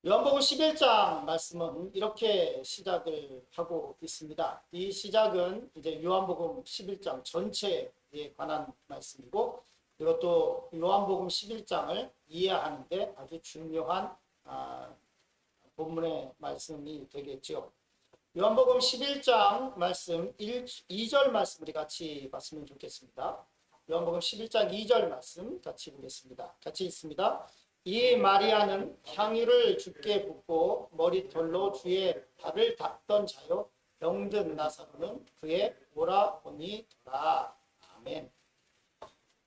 요한복음 11장 말씀은 이렇게 시작을 하고 있습니다. 이 시작은 이제 요한복음 11장 전체에 관한 말씀이고, 이것도 요한복음 11장을 이해하는데 아주 중요한 본문의 말씀이 되겠죠. 요한복음 11장 말씀 2절 말씀 우리 같이 봤으면 좋겠습니다. 요한복음 11장 2절 말씀 같이 보겠습니다. 같이 읽습니다. 이 마리아는 향유를 주께 붓고 머리털로 주의 발을 닦던 자요, 병든 나사로는 그의 오라버니더라. 아멘.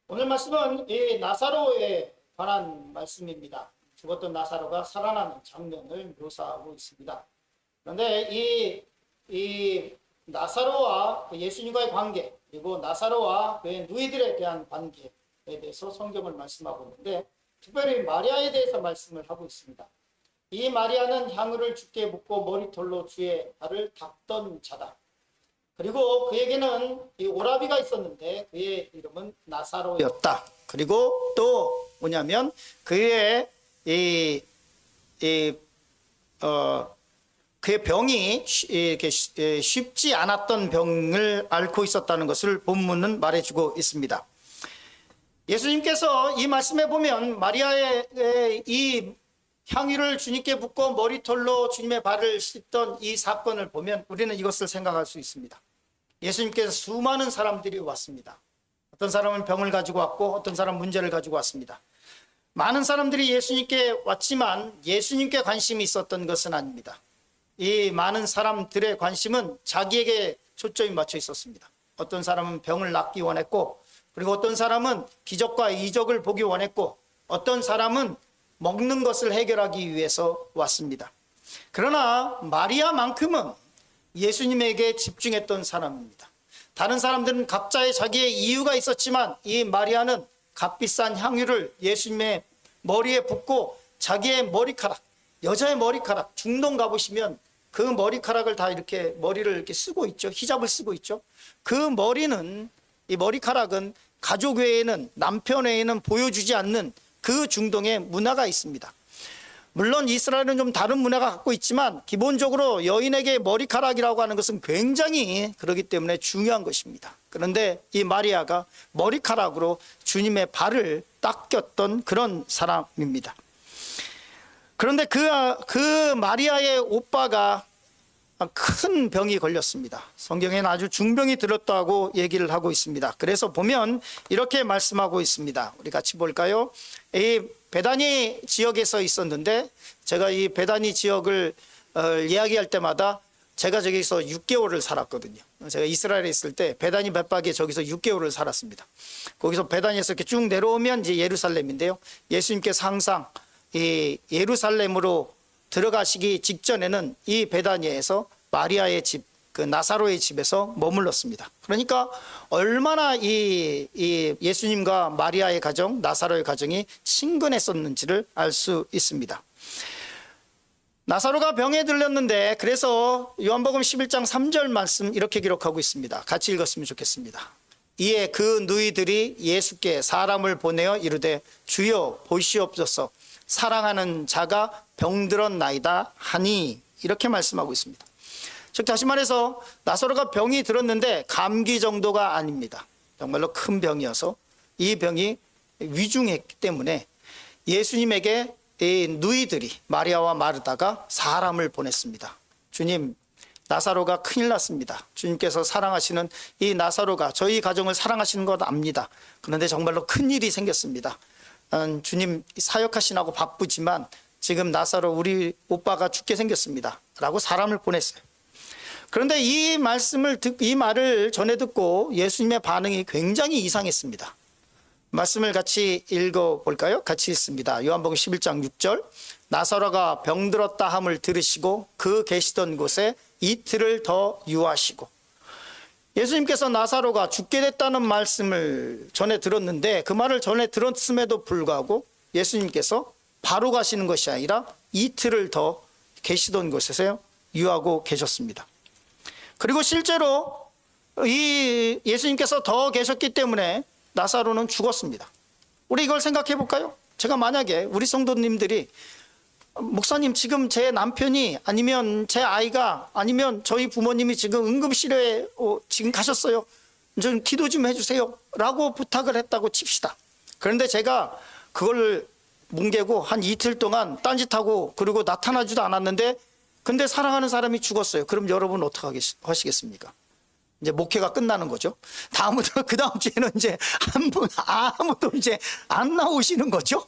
오늘 말씀은 이 나사로에 관한 말씀입니다. 죽었던 나사로가 살아나는 장면을 묘사하고 있습니다. 그런데 이 나사로와 예수님과의 관계, 그리고 나사로와 그의 누이들에 대한 관계에 대해서 성경을 말씀하고 있는데, 특별히 마리아에 대해서 말씀을 하고 있습니다. 이 마리아는 향유를 주께 붓고 머리털로 주의 발을 닦던 자다. 그리고 그에게는 이 오라비가 있었는데 그의 이름은 나사로였다. 그리고 또 뭐냐면 그의 그의 병이 이렇게 쉽지 않았던 병을 앓고 있었다는 것을 본문은 말해주고 있습니다. 예수님께서 이 말씀에 보면 마리아의 이 향유를 주님께 붓고 머리털로 주님의 발을 씻던 이 사건을 보면 우리는 이것을 생각할 수 있습니다. 예수님께서 수많은 사람들이 왔습니다. 어떤 사람은 병을 가지고 왔고 어떤 사람은 문제를 가지고 왔습니다. 많은 사람들이 예수님께 왔지만 예수님께 관심이 있었던 것은 아닙니다. 이 많은 사람들의 관심은 자기에게 초점이 맞춰 있었습니다. 어떤 사람은 병을 낫기 원했고, 그리고 어떤 사람은 기적과 이적을 보기 원했고, 어떤 사람은 먹는 것을 해결하기 위해서 왔습니다. 그러나 마리아만큼은 예수님에게 집중했던 사람입니다. 다른 사람들은 각자의 자기의 이유가 있었지만 이 마리아는 값비싼 향유를 예수님의 머리에 붓고 자기의 머리카락, 여자의 머리카락, 중동 가보시면 그 머리카락을 다 이렇게 머리를 이렇게 쓰고 있죠. 히잡을 쓰고 있죠. 그 머리는, 이 머리카락은 가족 외에는, 남편 외에는 보여주지 않는 그 중동의 문화가 있습니다. 물론 이스라엘은 좀 다른 문화가 갖고 있지만 기본적으로 여인에게 머리카락이라고 하는 것은 굉장히 그렇기 때문에 중요한 것입니다. 그런데 이 마리아가 머리카락으로 주님의 발을 닦였던 그런 사람입니다. 그런데 그 마리아의 오빠가 큰 병이 걸렸습니다. 성경에는 아주 중병이 들었다고 얘기를 하고 있습니다. 그래서 보면 이렇게 말씀하고 있습니다. 우리 같이 볼까요? 이 베다니 지역에서 있었는데, 제가 이 베다니 지역을 이야기할 때마다 제가 저기서 6개월을 살았거든요. 제가 이스라엘에 있을 때 베다니 벳박에 저기서 6개월을 살았습니다. 거기서 베다니에서 이렇게 쭉 내려오면 이제 예루살렘인데요. 예수님께서 항상 이 예루살렘으로 들어가시기 직전에는 이 베다니에서 마리아의 집, 그 나사로의 집에서 머물렀습니다. 그러니까 얼마나 이 예수님과 마리아의 가정, 나사로의 가정이 친근했었는지를 알 수 있습니다. 나사로가 병에 들렸는데, 그래서 요한복음 11장 3절 말씀 이렇게 기록하고 있습니다. 같이 읽었으면 좋겠습니다. 이에 그 누이들이 예수께 사람을 보내어 이르되 주여 보시옵소서, 사랑하는 자가 병들었나이다 하니, 이렇게 말씀하고 있습니다. 즉 다시 말해서 나사로가 병이 들었는데 감기 정도가 아닙니다. 정말로 큰 병이어서 이 병이 위중했기 때문에 예수님에게 이 누이들이 마리아와 마르다가 사람을 보냈습니다. 주님, 나사로가 큰일 났습니다. 주님께서 사랑하시는 이 나사로가 저희 가정을 사랑하시는 것 압니다. 그런데 정말로 큰일이 생겼습니다. 주님 사역하시라고 바쁘지만 지금 나사로 우리 오빠가 죽게 생겼습니다 라고 사람을 보냈어요. 그런데 이 말을 전해 듣고 예수님의 반응이 굉장히 이상했습니다. 말씀을 같이 읽어볼까요? 같이 읽습니다. 요한복음 11장 6절. 나사로가 병들었다 함을 들으시고 그 계시던 곳에 이틀을 더 유하시고. 예수님께서 나사로가 죽게 됐다는 말씀을 전해 들었는데, 그 말을 전해 들었음에도 불구하고 예수님께서 바로 가시는 것이 아니라 이틀을 더 계시던 곳에서 유하고 계셨습니다. 그리고 실제로 이 예수님께서 더 계셨기 때문에 나사로는 죽었습니다. 우리 이걸 생각해 볼까요? 제가 만약에 우리 성도님들이 목사님 지금 제 남편이 아니면 제 아이가 아니면 저희 부모님이 지금 응급실에 지금 가셨어요. 좀 기도 좀 해주세요 라고 부탁을 했다고 칩시다. 그런데 제가 그걸 뭉개고 한 이틀 동안 딴짓하고 그리고 나타나지도 않았는데 근데 사랑하는 사람이 죽었어요. 그럼 여러분 어떻게 하시겠습니까? 이제 목회가 끝나는 거죠. 다음부터 그 다음 주에는 이제 한 분 아무도 이제 안 나오시는 거죠.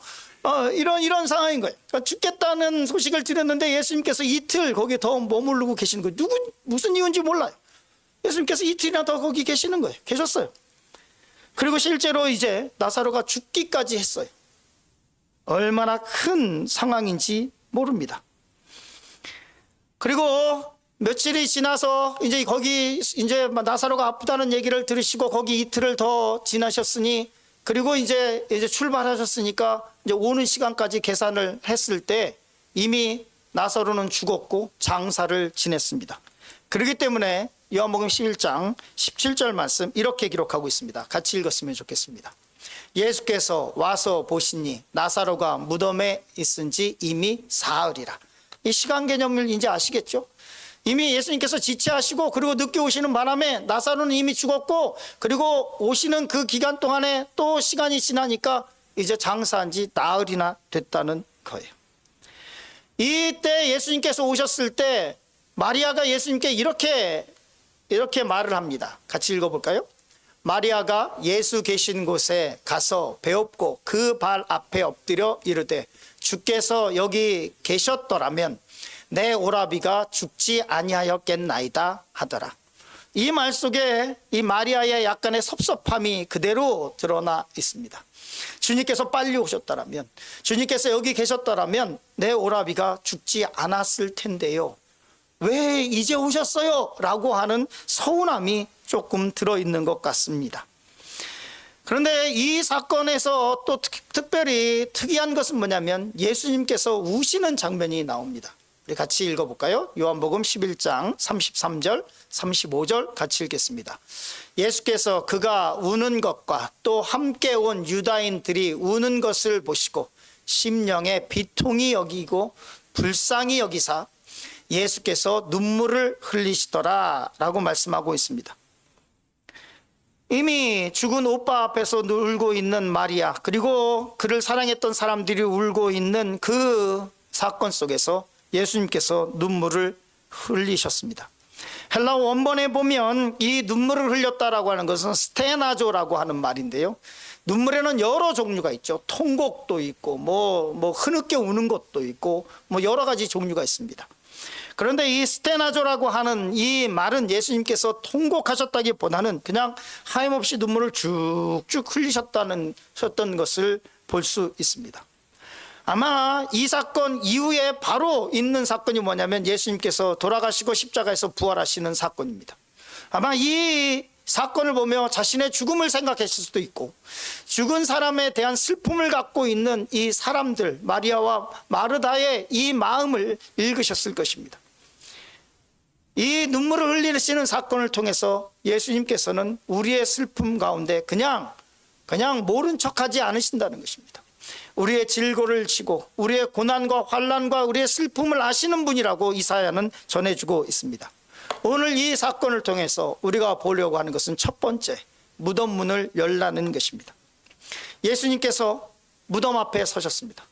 이런 상황인 거예요. 그러니까 죽겠다는 소식을 들었는데 예수님께서 이틀 거기에 더 머무르고 계시는 거예요. 무슨 이유인지 몰라요. 예수님께서 이틀이나 더 거기 계시는 거예요. 계셨어요. 그리고 실제로 이제 나사로가 죽기까지 했어요. 얼마나 큰 상황인지 모릅니다. 그리고 며칠이 지나서 이제 거기 이제 나사로가 아프다는 얘기를 들으시고 거기 이틀을 더 지나셨으니 그리고 이제 출발하셨으니까 이제 오는 시간까지 계산을 했을 때 이미 나사로는 죽었고 장사를 지냈습니다. 그렇기 때문에 요한복음 11장 17절 말씀 이렇게 기록하고 있습니다. 같이 읽었으면 좋겠습니다. 예수께서 와서 보시니 나사로가 무덤에 있은 지 이미 사흘이라. 이 시간 개념을 이제 아시겠죠? 이미 예수님께서 지체하시고 그리고 늦게 오시는 바람에 나사로는 이미 죽었고 그리고 오시는 그 기간 동안에 또 시간이 지나니까 이제 장사한 지 나흘이나 됐다는 거예요. 이때 예수님께서 오셨을 때 마리아가 예수님께 이렇게 말을 합니다. 같이 읽어볼까요? 마리아가 예수 계신 곳에 가서 배엎고 그 발 앞에 엎드려 이르되 주께서 여기 계셨더라면 내 오라비가 죽지 아니하였겠나이다 하더라. 이 말 속에 이 마리아의 약간의 섭섭함이 그대로 드러나 있습니다. 주님께서 빨리 오셨더라면, 주님께서 여기 계셨더라면 내 오라비가 죽지 않았을 텐데요. 왜 이제 오셨어요? 라고 하는 서운함이 조금 들어있는 것 같습니다. 그런데 이 사건에서 또 특별히 특이한 것은 뭐냐면 예수님께서 우시는 장면이 나옵니다. 우리 같이 읽어볼까요? 요한복음 11장 33절 35절 같이 읽겠습니다. 예수께서 그가 우는 것과 또 함께 온 유다인들이 우는 것을 보시고 심령에 비통이 여기고 불쌍히 여기사 예수께서 눈물을 흘리시더라 라고 말씀하고 있습니다. 이미 죽은 오빠 앞에서 울고 있는 마리아 그리고 그를 사랑했던 사람들이 울고 있는 그 사건 속에서 예수님께서 눈물을 흘리셨습니다. 헬라어 원본에 보면 이 눈물을 흘렸다라고 하는 것은 스테나조라고 하는 말인데요. 눈물에는 여러 종류가 있죠. 통곡도 있고 뭐 흐느껴 우는 것도 있고 뭐 여러 가지 종류가 있습니다. 그런데 이 스테나조라고 하는 이 말은 예수님께서 통곡하셨다기보다는 그냥 하염없이 눈물을 쭉쭉 흘리셨던 것을 볼 수 있습니다. 아마 이 사건 이후에 바로 있는 사건이 뭐냐면 예수님께서 돌아가시고 십자가에서 부활하시는 사건입니다. 아마 이 사건을 보며 자신의 죽음을 생각했을 수도 있고 죽은 사람에 대한 슬픔을 갖고 있는 이 사람들 마리아와 마르다의 이 마음을 읽으셨을 것입니다. 이 눈물을 흘리시는 사건을 통해서 예수님께서는 우리의 슬픔 가운데 그냥 모른 척하지 않으신다는 것입니다. 우리의 질고를 지고 우리의 고난과 환난과 우리의 슬픔을 아시는 분이라고 이사야는 전해주고 있습니다. 오늘 이 사건을 통해서 우리가 보려고 하는 것은 첫 번째 무덤 문을 열라는 것입니다. 예수님께서 무덤 앞에 서셨습니다.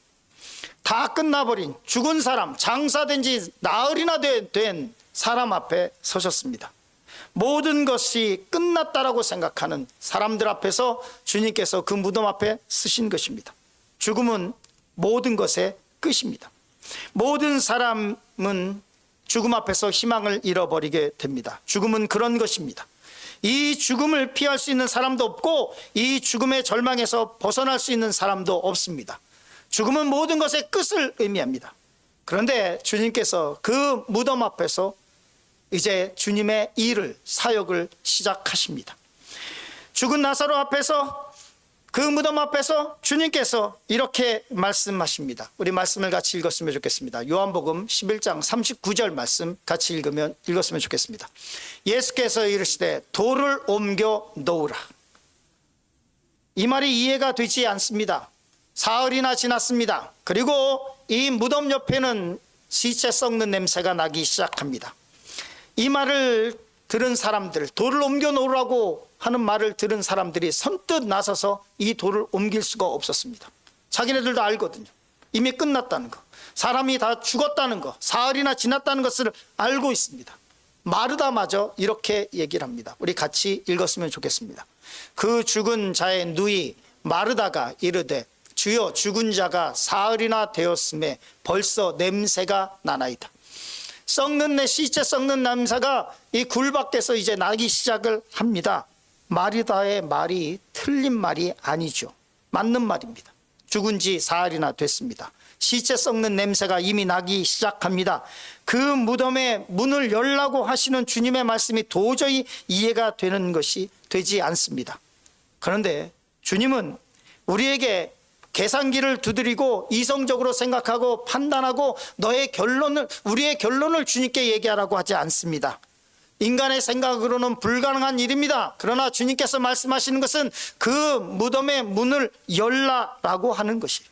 다 끝나버린 죽은 사람 장사된 지 나흘이나 된 사람 앞에 서셨습니다. 모든 것이 끝났다라고 생각하는 사람들 앞에서 주님께서 그 무덤 앞에 서신 것입니다. 죽음은 모든 것의 끝입니다. 모든 사람은 죽음 앞에서 희망을 잃어버리게 됩니다. 죽음은 그런 것입니다. 이 죽음을 피할 수 있는 사람도 없고 이 죽음의 절망에서 벗어날 수 있는 사람도 없습니다. 죽음은 모든 것의 끝을 의미합니다. 그런데 주님께서 그 무덤 앞에서 이제 주님의 일을 사역을 시작하십니다. 죽은 나사로 앞에서 그 무덤 앞에서 주님께서 이렇게 말씀하십니다. 우리 말씀을 같이 읽었으면 좋겠습니다. 요한복음 11장 39절 말씀 같이 읽었으면 좋겠습니다. 예수께서 이르시되 돌을 옮겨 놓으라. 이 말이 이해가 되지 않습니다. 사흘이나 지났습니다. 그리고 이 무덤 옆에는 시체 썩는 냄새가 나기 시작합니다. 이 말을 들은 사람들, 돌을 옮겨 놓으라고 하는 말을 들은 사람들이 선뜻 나서서 이 돌을 옮길 수가 없었습니다. 자기네들도 알거든요. 이미 끝났다는 거, 사람이 다 죽었다는 거, 사흘이나 지났다는 것을 알고 있습니다. 마르다마저 이렇게 얘기를 합니다. 우리 같이 읽었으면 좋겠습니다. 그 죽은 자의 누이 마르다가 이르되 주여, 죽은 자가 사흘이나 되었음에 벌써 냄새가 나나이다. 시체 썩는 냄새가 이 굴 밖에서 이제 나기 시작을 합니다. 마르다의 말이 틀린 말이 아니죠. 맞는 말입니다. 죽은 지 사흘이나 됐습니다. 시체 썩는 냄새가 이미 나기 시작합니다. 그 무덤의 문을 열라고 하시는 주님의 말씀이 도저히 이해가 되지 않습니다. 그런데 주님은 우리에게 계산기를 두드리고 이성적으로 생각하고 판단하고 우리의 결론을 주님께 얘기하라고 하지 않습니다. 인간의 생각으로는 불가능한 일입니다. 그러나 주님께서 말씀하시는 것은 그 무덤의 문을 열라라고 하는 것이에요.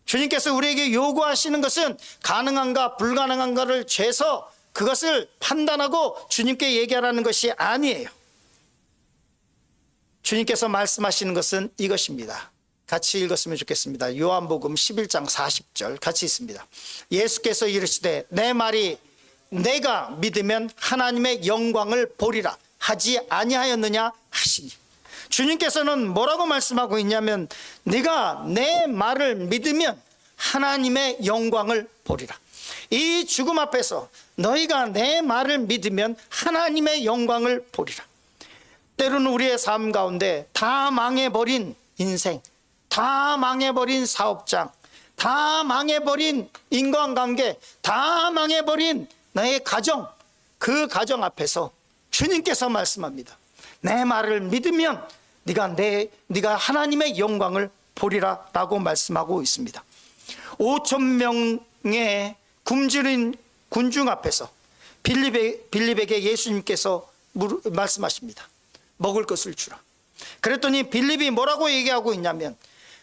주님께서 우리에게 요구하시는 것은 가능한가 불가능한가를 재서 그것을 판단하고 주님께 얘기하라는 것이 아니에요. 주님께서 말씀하시는 것은 이것입니다. 같이 읽었으면 좋겠습니다. 요한복음 11장 40절 같이 있습니다. 예수께서 이르시되 내 말이 내가 믿으면 하나님의 영광을 보리라 하지 아니하였느냐 하시니, 주님께서는 뭐라고 말씀하고 있냐면 네가 내 말을 믿으면 하나님의 영광을 보리라. 이 죽음 앞에서 너희가 내 말을 믿으면 하나님의 영광을 보리라. 때로는 우리의 삶 가운데 다 망해버린 인생, 다 망해버린 사업장, 다 망해버린 인간관계, 다 망해버린 나의 가정, 그 가정 앞에서 주님께서 말씀합니다. 내 말을 믿으면 네가 하나님의 영광을 보리라 라고 말씀하고 있습니다. 5,000명의 굶주린 군중 앞에서 빌립에게 예수님께서 말씀하십니다. 먹을 것을 주라. 그랬더니 빌립이 뭐라고 얘기하고 있냐면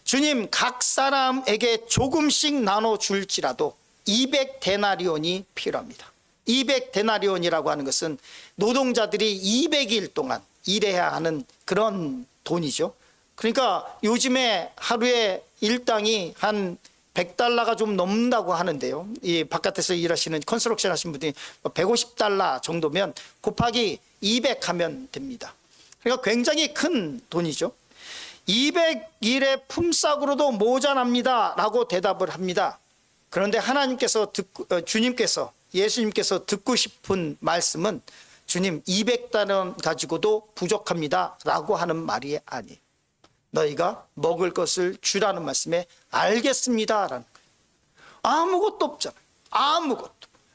주님, 각 사람에게 조금씩 나눠줄지라도 200데나리온이 필요합니다. 200데나리온이라고 하는 것은 노동자들이 200일 동안 일해야 하는 그런 돈이죠. 그러니까 요즘에 하루에 일당이 한 100달러가 좀 넘는다고 하는데요. 이 바깥에서 일하시는 컨스트럭션 하시는 분들이 150달러 정도면 곱하기 200 하면 됩니다. 그러니까 굉장히 큰 돈이죠. 200일의 품삯으로도 모자랍니다 라고 대답을 합니다. 그런데 주님께서, 예수님께서 듣고 싶은 말씀은 주님 200달러 가지고도 부족합니다 라고 하는 말이 아니에요. 너희가 먹을 것을 주라는 말씀에 알겠습니다 라는 거예요. 아무것도 없잖아요.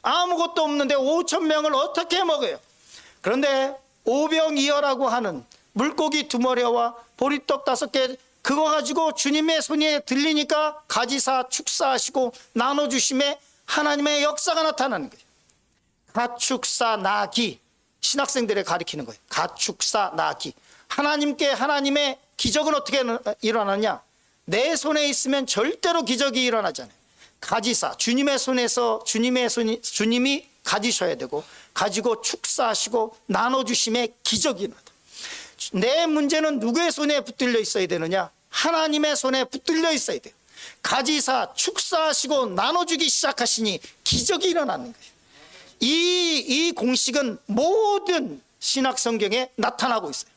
아무것도 없는데 5,000명을 어떻게 먹어요? 그런데 오병이어라고 하는 물고기 2마리와 보리떡 5개, 그거 가지고 주님의 손에 들리니까 가지사 축사하시고 나눠주심에 하나님의 역사가 나타나는 거예요. 가축사 나기, 신학생들에 가리키는 거예요. 가축사 나기. 하나님의 기적은 어떻게 일어나냐? 내 손에 있으면 절대로 기적이 일어나잖아요. 가지사, 주님이 가지셔야 되고 가지고 축사하시고 나눠주심에 기적이 일어나다. 내 문제는 누구의 손에 붙들려 있어야 되느냐? 하나님의 손에 붙들려 있어야 돼요. 가지사 축사하시고 나눠주기 시작하시니 기적이 일어나는 거예요. 이 공식은 모든 신학 성경에 나타나고 있어요.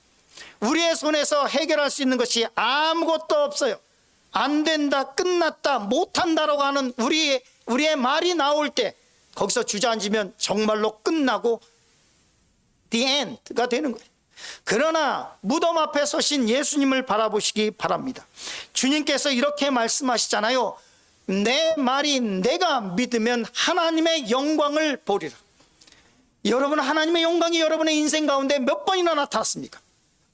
우리의 손에서 해결할 수 있는 것이 아무것도 없어요. 안 된다, 끝났다, 못한다라고 하는 우리의 말이 나올 때 거기서 주저앉으면 정말로 끝나고 the end가 되는 거예요. 그러나 무덤 앞에 서신 예수님을 바라보시기 바랍니다. 주님께서 이렇게 말씀하시잖아요. 내 말이 내가 믿으면 하나님의 영광을 보리라. 여러분, 하나님의 영광이 여러분의 인생 가운데 몇 번이나 나타났습니까?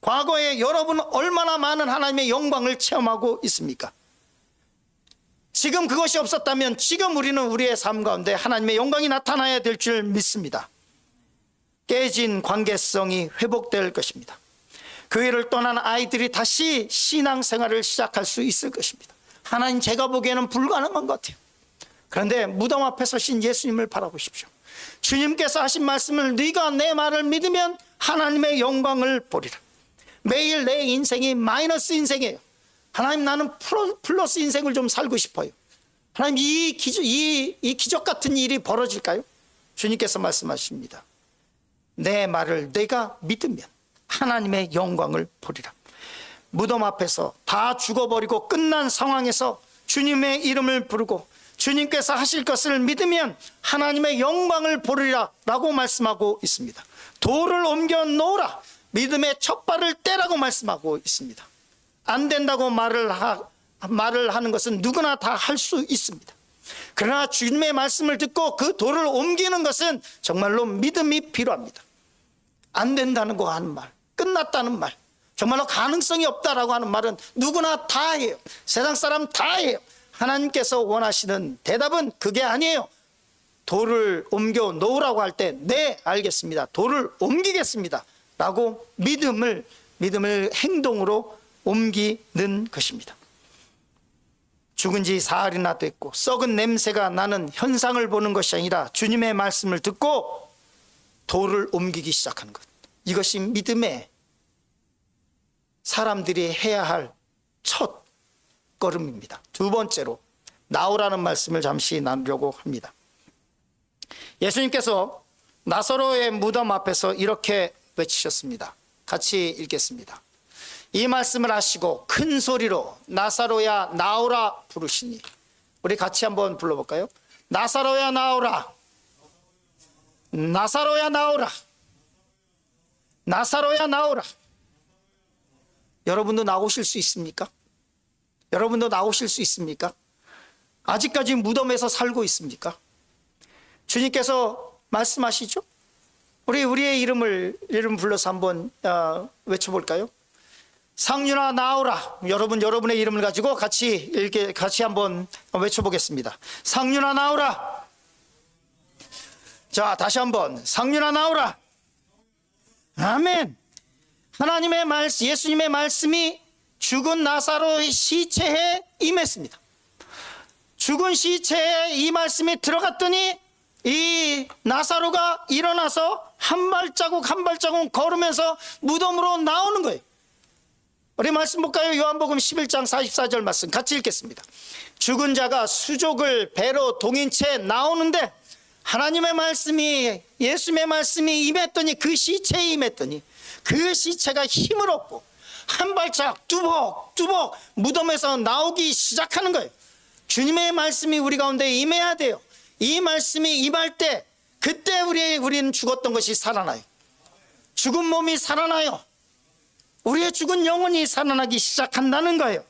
과거에 여러분 얼마나 많은 하나님의 영광을 체험하고 있습니까? 지금 그것이 없었다면 지금 우리는 우리의 삶 가운데 하나님의 영광이 나타나야 될 줄 믿습니다. 깨진 관계성이 회복될 것입니다. 교회를 떠난 아이들이 다시 신앙생활을 시작할 수 있을 것입니다. 하나님, 제가 보기에는 불가능한 것 같아요. 그런데 무덤 앞에 서신 예수님을 바라보십시오. 주님께서 하신 말씀을, 네가 내 말을 믿으면 하나님의 영광을 보리라. 매일 내 인생이 마이너스 인생이에요. 하나님, 나는 플러스 인생을 좀 살고 싶어요. 하나님, 이 기적 같은 일이 벌어질까요? 주님께서 말씀하십니다. 내 말을 내가 믿으면 하나님의 영광을 보리라. 무덤 앞에서 다 죽어버리고 끝난 상황에서 주님의 이름을 부르고 주님께서 하실 것을 믿으면 하나님의 영광을 보리라 라고 말씀하고 있습니다. 돌을 옮겨 놓으라, 믿음의 첫 발을 떼라고 말씀하고 있습니다. 안 된다고 말을 하는 것은 누구나 다 할 수 있습니다. 그러나 주님의 말씀을 듣고 그 돌을 옮기는 것은 정말로 믿음이 필요합니다. 안 된다는 거 하는 말, 끝났다는 말, 정말로 가능성이 없다라고 하는 말은 누구나 다 해요. 세상 사람 다 해요. 하나님께서 원하시는 대답은 그게 아니에요. 돌을 옮겨 놓으라고 할 때 네, 알겠습니다, 돌을 옮기겠습니다 라고 믿음을 행동으로 옮기는 것입니다. 죽은 지 사흘이나 됐고 썩은 냄새가 나는 현상을 보는 것이 아니라 주님의 말씀을 듣고 돌을 옮기기 시작하는 것, 이것이 믿음의 사람들이 해야 할 첫 걸음입니다. 두 번째로 나오라는 말씀을 잠시 나누려고 합니다. 예수님께서 나사로의 무덤 앞에서 이렇게 외치셨습니다. 같이 읽겠습니다. 이 말씀을 하시고 큰 소리로 나사로야 나오라 부르시니, 우리 같이 한번 불러볼까요? 나사로야 나오라, 나사로야 나오라, 나사로야 나오라. 여러분도 나오실 수 있습니까? 여러분도 나오실 수 있습니까? 아직까지 무덤에서 살고 있습니까? 주님께서 말씀하시죠? 우리의 이름 불러서 한번 외쳐볼까요? 상윤아 나오라. 여러분의 이름을 가지고 같이 한번 외쳐보겠습니다. 상윤아 나오라. 자, 다시 한번 상윤아 나오라. 아멘. 하나님의 말씀, 예수님의 말씀이 죽은 나사로의 시체에 임했습니다. 죽은 시체에 이 말씀이 들어갔더니 이 나사로가 일어나서 한 발자국 한 발자국 걸으면서 무덤으로 나오는 거예요. 우리 말씀 볼까요? 요한복음 11장 44절 말씀 같이 읽겠습니다. 죽은 자가 수족을 배로 동인 채 나오는데 하나님의 말씀이, 예수님의 말씀이 임했더니, 그 시체에 임했더니 그 시체가 힘을 얻고 한 발짝 뚜벅뚜벅 무덤에서 나오기 시작하는 거예요. 주님의 말씀이 우리 가운데 임해야 돼요. 이 말씀이 임할 때 그때 우리는 죽었던 것이 살아나요. 죽은 몸이 살아나요. 우리의 죽은 영혼이 살아나기 시작한다는 거예요.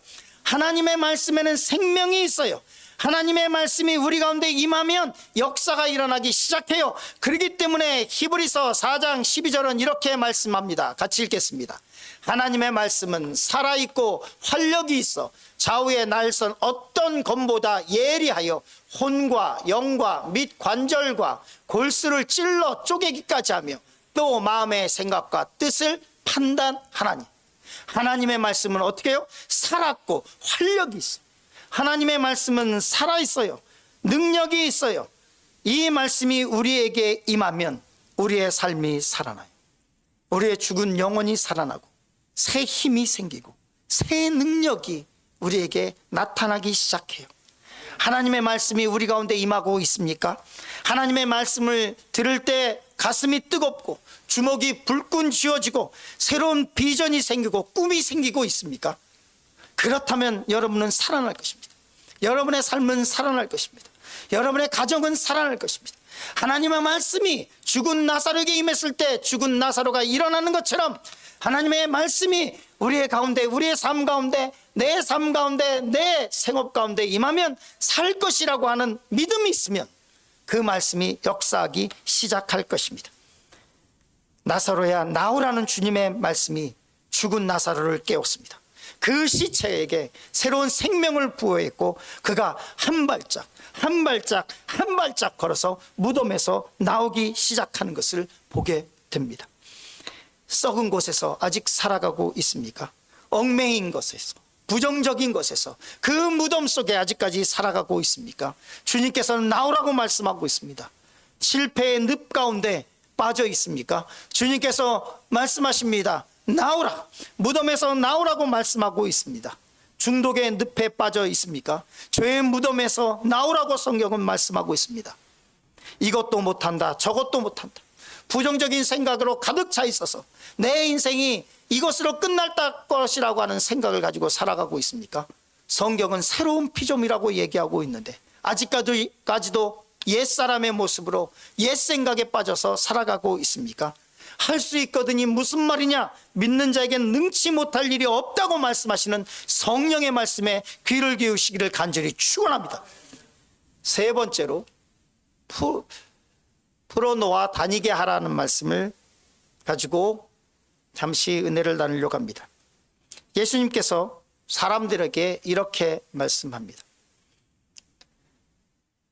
하나님의 말씀에는 생명이 있어요. 하나님의 말씀이 우리 가운데 임하면 역사가 일어나기 시작해요. 그렇기 때문에 히브리서 4장 12절은 이렇게 말씀합니다. 같이 읽겠습니다. 하나님의 말씀은 살아있고 활력이 있어 좌우의 날선 어떤 검보다 예리하여 혼과 영과 및 관절과 골수를 찔러 쪼개기까지 하며 또 마음의 생각과 뜻을 판단하나니. 하나님의 말씀은 어떻게 해요? 살았고 활력이 있어. 하나님의 말씀은 살아있어요. 능력이 있어요. 이 말씀이 우리에게 임하면 우리의 삶이 살아나요. 우리의 죽은 영혼이 살아나고 새 힘이 생기고 새 능력이 우리에게 나타나기 시작해요. 하나님의 말씀이 우리 가운데 임하고 있습니까? 하나님의 말씀을 들을 때 가슴이 뜨겁고 주먹이 불끈 쥐어지고 새로운 비전이 생기고 꿈이 생기고 있습니까? 그렇다면 여러분은 살아날 것입니다. 여러분의 삶은 살아날 것입니다. 여러분의 가정은 살아날 것입니다. 하나님의 말씀이 죽은 나사로에게 임했을 때 죽은 나사로가 일어나는 것처럼 하나님의 말씀이 우리의 가운데, 우리의 삶 가운데, 내 삶 가운데, 내 생업 가운데 임하면 살 것이라고 하는 믿음이 있으면 그 말씀이 역사하기 시작할 것입니다. 나사로야 나오라는 주님의 말씀이 죽은 나사로를 깨웠습니다. 그 시체에게 새로운 생명을 부여했고 그가 한 발짝 한 발짝 한 발짝 걸어서 무덤에서 나오기 시작하는 것을 보게 됩니다. 썩은 곳에서 아직 살아가고 있습니까? 얽매인 곳에서 부정적인 것에서 그 무덤 속에 아직까지 살아가고 있습니까? 주님께서는 나오라고 말씀하고 있습니다. 실패의 늪 가운데 빠져 있습니까? 주님께서 말씀하십니다. 나오라. 무덤에서 나오라고 말씀하고 있습니다. 중독의 늪에 빠져 있습니까? 죄의 무덤에서 나오라고 성경은 말씀하고 있습니다. 이것도 못한다, 저것도 못한다, 부정적인 생각으로 가득 차 있어서 내 인생이 이것으로 끝날 것이라고 하는 생각을 가지고 살아가고 있습니까? 성경은 새로운 피조물이라고 얘기하고 있는데 아직까지도 옛사람의 모습으로 옛생각에 빠져서 살아가고 있습니까? 할 수 있거든이 무슨 말이냐? 믿는 자에겐 능치 못할 일이 없다고 말씀하시는 성령의 말씀에 귀를 기울이시기를 간절히 축원합니다. 세 번째로 풀어놓아 다니게 하라는 말씀을 가지고 잠시 은혜를 나누려고 합니다. 예수님께서 사람들에게 이렇게 말씀합니다.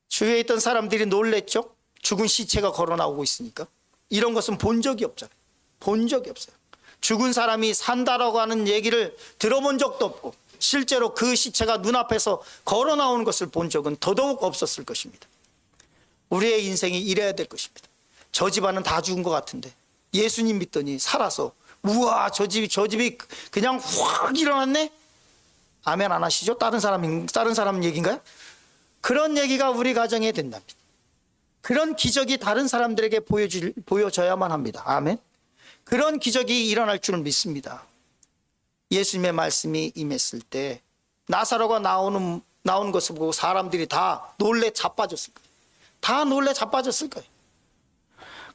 주위에 있던 사람들이 놀랬죠? 죽은 시체가 걸어 나오고 있으니까. 이런 것은 본 적이 없잖아요. 본 적이 없어요. 죽은 사람이 산다라고 하는 얘기를 들어본 적도 없고 실제로 그 시체가 눈앞에서 걸어 나오는 것을 본 적은 더더욱 없었을 것입니다. 우리의 인생이 이래야 될 것입니다. 저 집안은 다 죽은 것 같은데 예수님 믿더니 살아서 우와 저 집이 그냥 확 일어났네? 아멘 안 하시죠? 다른 사람 얘기인가요? 그런 얘기가 우리 가정에 된답니다. 그런 기적이 다른 사람들에게 보여져야만 합니다. 아멘. 그런 기적이 일어날 줄 믿습니다. 예수님의 말씀이 임했을 때 나사로가 나온 것을 보고 사람들이 다 놀래 자빠졌을 거예요. 다 놀래 자빠졌을 거예요.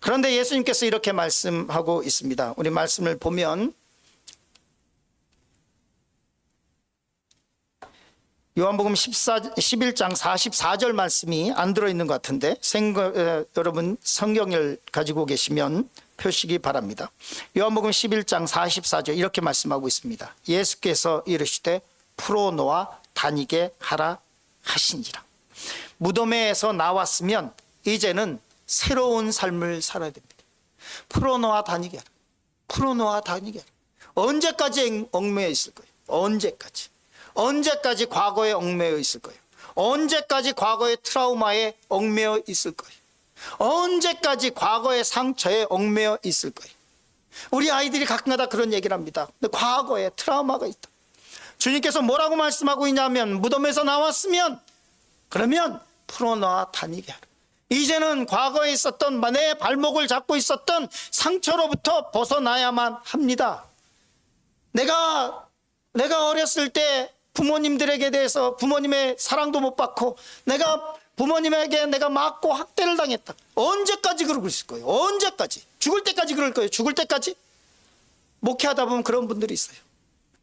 그런데 예수님께서 이렇게 말씀하고 있습니다. 우리 말씀을 보면 요한복음 11장 44절 말씀이 안 들어있는 것 같은데 여러분 성경을 가지고 계시면 펴시기 바랍니다. 요한복음 11장 44절 이렇게 말씀하고 있습니다. 예수께서 이르시되 풀어놓아 다니게 하라 하시니라. 무덤에서 나왔으면 이제는 새로운 삶을 살아야 됩니다. 풀어놓아 다니게 하라. 풀어놓아 다니게 하라. 언제까지 얽매여 있을 거예요? 언제까지 과거에 얽매여 있을 거예요? 언제까지 과거의 트라우마에 얽매여 있을 거예요? 언제까지 과거의 상처에 얽매여 있을 거예요? 우리 아이들이 가끔가다 그런 얘기를 합니다. 근데 과거에 트라우마가 있다. 주님께서 뭐라고 말씀하고 있냐면 무덤에서 나왔으면 그러면 풀어놔 다니게 하라. 이제는 과거에 있었던 내 발목을 잡고 있었던 상처로부터 벗어나야만 합니다. 내가 어렸을 때 부모님들에게 대해서 부모님의 사랑도 못 받고 내가 부모님에게 내가 맞고 학대를 당했다. 언제까지 그러고 있을 거예요? 언제까지? 죽을 때까지 그럴 거예요. 죽을 때까지? 목회하다 보면 그런 분들이 있어요.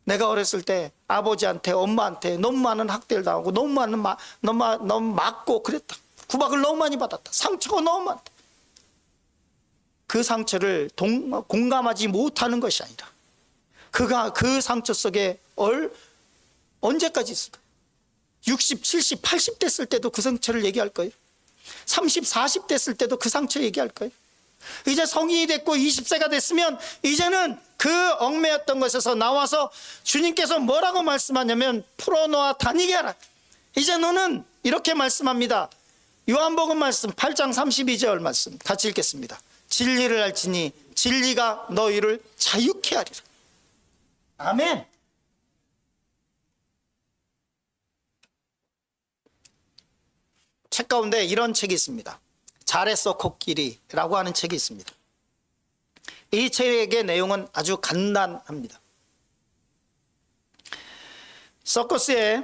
내가 어렸을 때 아버지한테 엄마한테 너무 많은 학대를 당하고 너무 맞고 그랬다. 구박을 너무 많이 받았다. 상처가 너무 많다. 그 상처를 공감하지 못하는 것이 아니라 그가 그 상처 속에 언제까지 있을까요? 60, 70, 80 됐을 때도 그 상처를 얘기할 거예요. 30, 40 됐을 때도 그 상처 얘기할 거예요. 이제 성인이 됐고 20세가 됐으면 이제는 그 얽매였던 것에서 나와서 주님께서 뭐라고 말씀하냐면 풀어놓아 다니게 하라. 이제 너는 이렇게 말씀합니다. 요한복음 말씀 8장 32절 말씀 같이 읽겠습니다. 진리를 알지니 진리가 너희를 자유케 하리라. 아멘. 책 가운데 이런 책이 있습니다. 잘했어 코끼리라고 하는 책이 있습니다. 이 책의 내용은 아주 간단합니다. 서커스에서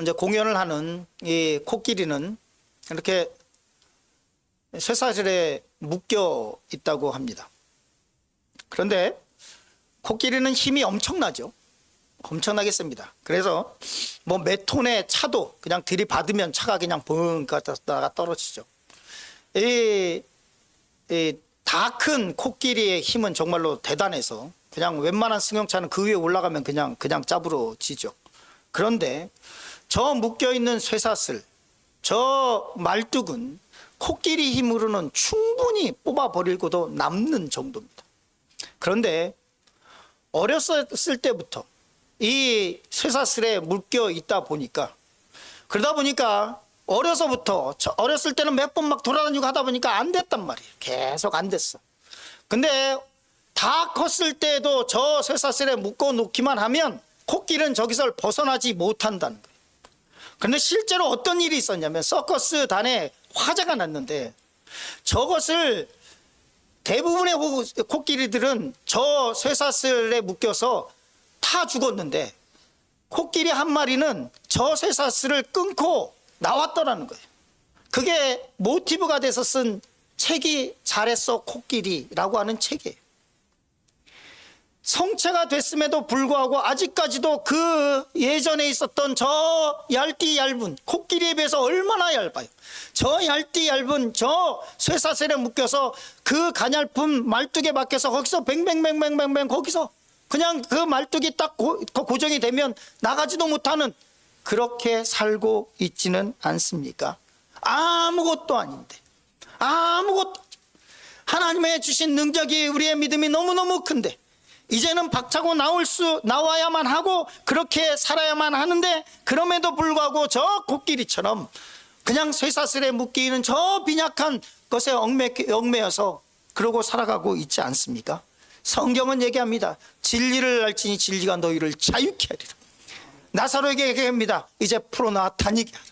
이제 공연을 하는 이 코끼리는 이렇게 쇠사슬에 묶여 있다고 합니다. 그런데 코끼리는 힘이 엄청나죠. 엄청나게 셉니다. 그래서 뭐 몇 톤의 차도 그냥 들이받으면 차가 그냥 붕 갔다가 떨어지죠. 이 다 큰 코끼리의 힘은 정말로 대단해서 그냥 웬만한 승용차는 그 위에 올라가면 그냥 짜부러지죠. 그런데 저 묶여있는 쇠사슬, 저 말뚝은 코끼리 힘으로는 충분히 뽑아버리고도 남는 정도입니다. 그런데 어렸을 때부터 이 쇠사슬에 묶여 있다 보니까, 그러다 보니까 어렸을 때는 몇 번 막 돌아다니고 하다 보니까 안 됐단 말이에요. 계속 안 됐어. 근데 다 컸을 때도 저 쇠사슬에 묶어 놓기만 하면 코끼리는 저기서 벗어나지 못한다는 거예요. 그런데 실제로 어떤 일이 있었냐면, 서커스 단에 화재가 났는데, 저것을 대부분의 코끼리들은 저 쇠사슬에 묶여서 타 죽었는데, 코끼리 한 마리는 저 쇠사슬을 끊고 나왔더라는 거예요. 그게 모티브가 돼서 쓴 책이 잘했어 코끼리라고 하는 책이에요. 성체가 됐음에도 불구하고 아직까지도 그 예전에 있었던 저 얇디 얇은, 코끼리에 비해서 얼마나 얇아요. 저 얇디 얇은 저 쇠사슬에 묶여서 그 가냘픈 말뚝에 박혀서 거기서 뱅뱅뱅뱅뱅뱅, 거기서 그냥 그 말뚝이 딱 고정이 되면 나가지도 못하는, 그렇게 살고 있지는 않습니까? 아무것도 아닌데, 아무것도, 하나님의 주신 능력이, 우리의 믿음이 너무너무 큰데, 이제는 박차고 나와야만 하고 그렇게 살아야만 하는데, 그럼에도 불구하고 저 코끼리처럼 그냥 쇠사슬에 묶이는 저 빈약한 것에 얽매여서 그러고 살아가고 있지 않습니까? 성경은 얘기합니다. 진리를 알지니 진리가 너희를 자유케 하리라. 나사로에게 얘기합니다. 이제 풀어놔 다니게 하라.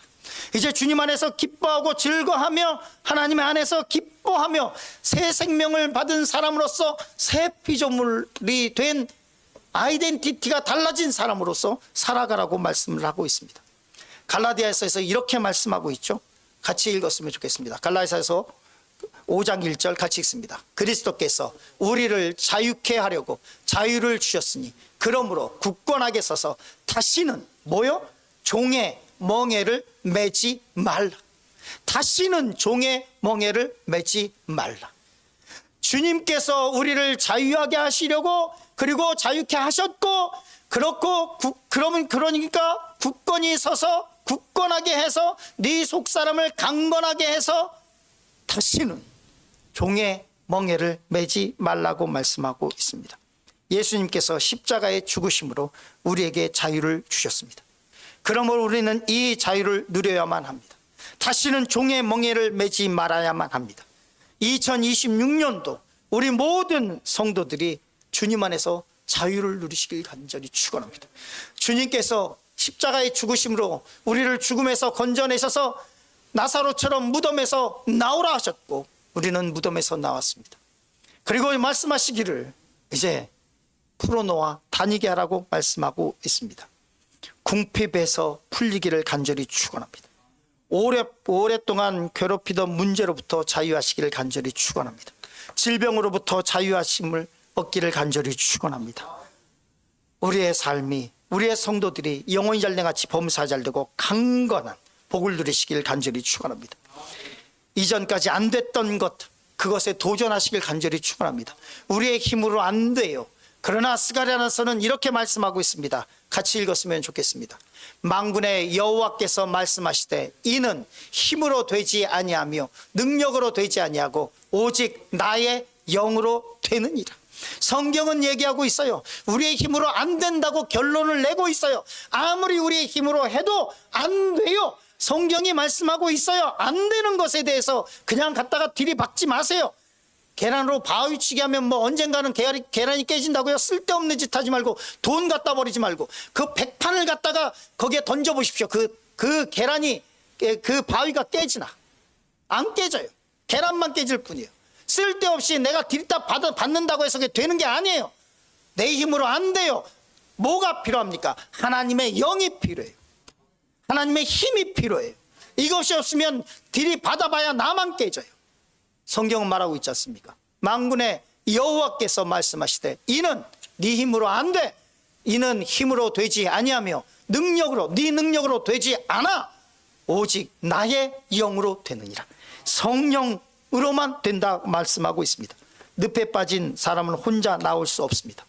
이제 주님 안에서 기뻐하고 즐거하며 하나님 안에서 기뻐하며 새 생명을 받은 사람으로서 새 피조물이 된 아이덴티티가 달라진 사람으로서 살아가라고 말씀을 하고 있습니다. 갈라디아서에서 이렇게 말씀하고 있죠. 같이 읽었으면 좋겠습니다. 갈라디아서 5장 1절 같이 읽습니다. 그리스도께서 우리를 자유케 하려고 자유를 주셨으니 그러므로 굳건하게 서서 다시는 뭐요? 종의 멍에를 매지 말라. 다시는 종의 멍에를 매지 말라. 주님께서 우리를 자유하게 하시려고, 그리고 자유케 하셨고, 그러니까 굳건히 서서 굳건하게 해서 네 속사람을 강건하게 해서 다시는 종의 멍에를 매지 말라고 말씀하고 있습니다. 예수님께서 십자가의 죽으심으로 우리에게 자유를 주셨습니다. 그러므로 우리는 이 자유를 누려야만 합니다. 다시는 종의 멍에를 매지 말아야만 합니다. 2026년도 우리 모든 성도들이 주님 안에서 자유를 누리시길 간절히 축원합니다. 주님께서 십자가의 죽으심으로 우리를 죽음에서 건져내셔서 나사로처럼 무덤에서 나오라 하셨고, 우리는 무덤에서 나왔습니다. 그리고 말씀하시기를 이제 풀어놓아 다니게 하라고 말씀하고 있습니다. 궁핍에서 풀리기를 간절히 축원합니다. 오랫동안 괴롭히던 문제로부터 자유하시기를 간절히 축원합니다. 질병으로부터 자유하심을 얻기를 간절히 축원합니다. 우리의 삶이, 우리의 성도들이 영혼이 잘돼같이 범사 잘되고 강건한 복을 누리시기를 간절히 축원합니다. 이전까지 안 됐던 것, 그것에 도전하시길 간절히 축원합니다. 우리의 힘으로 안 돼요. 그러나 스가랴서는 이렇게 말씀하고 있습니다. 같이 읽었으면 좋겠습니다. 만군의 여호와께서 말씀하시되 이는 힘으로 되지 아니하며 능력으로 되지 아니하고 오직 나의 영으로 되느니라. 성경은 얘기하고 있어요. 우리의 힘으로 안 된다고 결론을 내고 있어요. 아무리 우리의 힘으로 해도 안 돼요. 성경이 말씀하고 있어요. 안 되는 것에 대해서 그냥 갖다가 들이박지 마세요. 계란으로 바위 치게 하면 뭐 언젠가는 계란이 깨진다고요? 쓸데없는 짓 하지 말고, 돈 갖다 버리지 말고 그 백판을 갖다가 거기에 던져 보십시오. 그 계란이, 그 바위가 깨지나? 안 깨져요. 계란만 깨질 뿐이에요. 쓸데없이 내가 들이다 받는다고 해서 그게 되는 게 아니에요. 내 힘으로 안 돼요. 뭐가 필요합니까? 하나님의 영이 필요해요. 하나님의 힘이 필요해요. 이것이 없으면 들이받아봐야 나만 깨져요. 성경은 말하고 있지 않습니까? 만군의 여호와께서 말씀하시되 이는 네 힘으로 안 돼. 이는 힘으로 되지 아니하며 능력으로, 네 능력으로 되지 않아. 오직 나의 영으로 되느니라. 성령으로만 된다 말씀하고 있습니다. 늪에 빠진 사람은 혼자 나올 수 없습니다.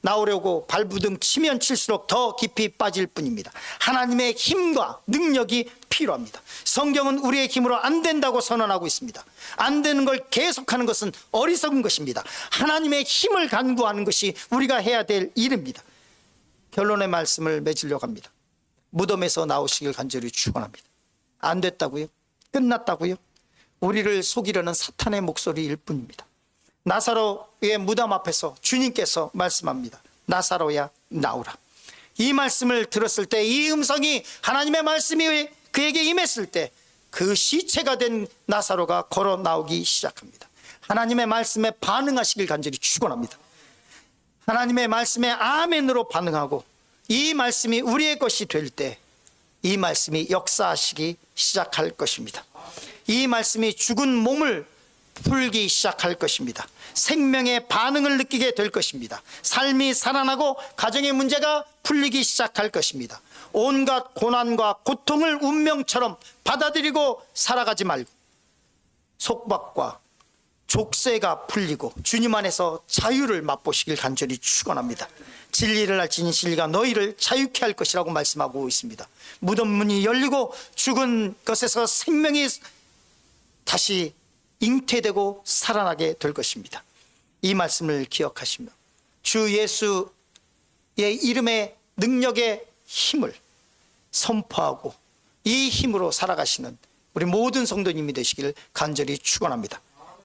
나오려고 발부둥 치면 칠수록 더 깊이 빠질 뿐입니다. 하나님의 힘과 능력이 필요합니다. 성경은 우리의 힘으로 안 된다고 선언하고 있습니다. 안 되는 걸 계속하는 것은 어리석은 것입니다. 하나님의 힘을 간구하는 것이 우리가 해야 될 일입니다. 결론의 말씀을 맺으려고 합니다. 무덤에서 나오시길 간절히 축원합니다. 안 됐다고요? 끝났다고요? 우리를 속이려는 사탄의 목소리일 뿐입니다. 나사로의 무덤 앞에서 주님께서 말씀합니다. 나사로야 나오라. 이 말씀을 들었을 때, 이 음성이, 하나님의 말씀이 그에게 임했을 때 그 시체가 된 나사로가 걸어 나오기 시작합니다. 하나님의 말씀에 반응하시길 간절히 축원합니다. 하나님의 말씀에 아멘으로 반응하고 이 말씀이 우리의 것이 될 때 이 말씀이 역사하시기 시작할 것입니다. 이 말씀이 죽은 몸을 풀기 시작할 것입니다. 생명의 반응을 느끼게 될 것입니다. 삶이 살아나고 가정의 문제가 풀리기 시작할 것입니다. 온갖 고난과 고통을 운명처럼 받아들이고 살아가지 말고 속박과 족쇄가 풀리고 주님 안에서 자유를 맛보시길 간절히 축원합니다. 진리를 알지니 진리가 너희를 자유케 할 것이라고 말씀하고 있습니다. 무덤 문이 열리고 죽은 것에서 생명이 다시 잉태되고 살아나게 될 것입니다. 이 말씀을 기억하시며 주 예수의 이름의 능력의 힘을 선포하고 이 힘으로 살아가시는 우리 모든 성도님이 되시기를 간절히 축원합니다.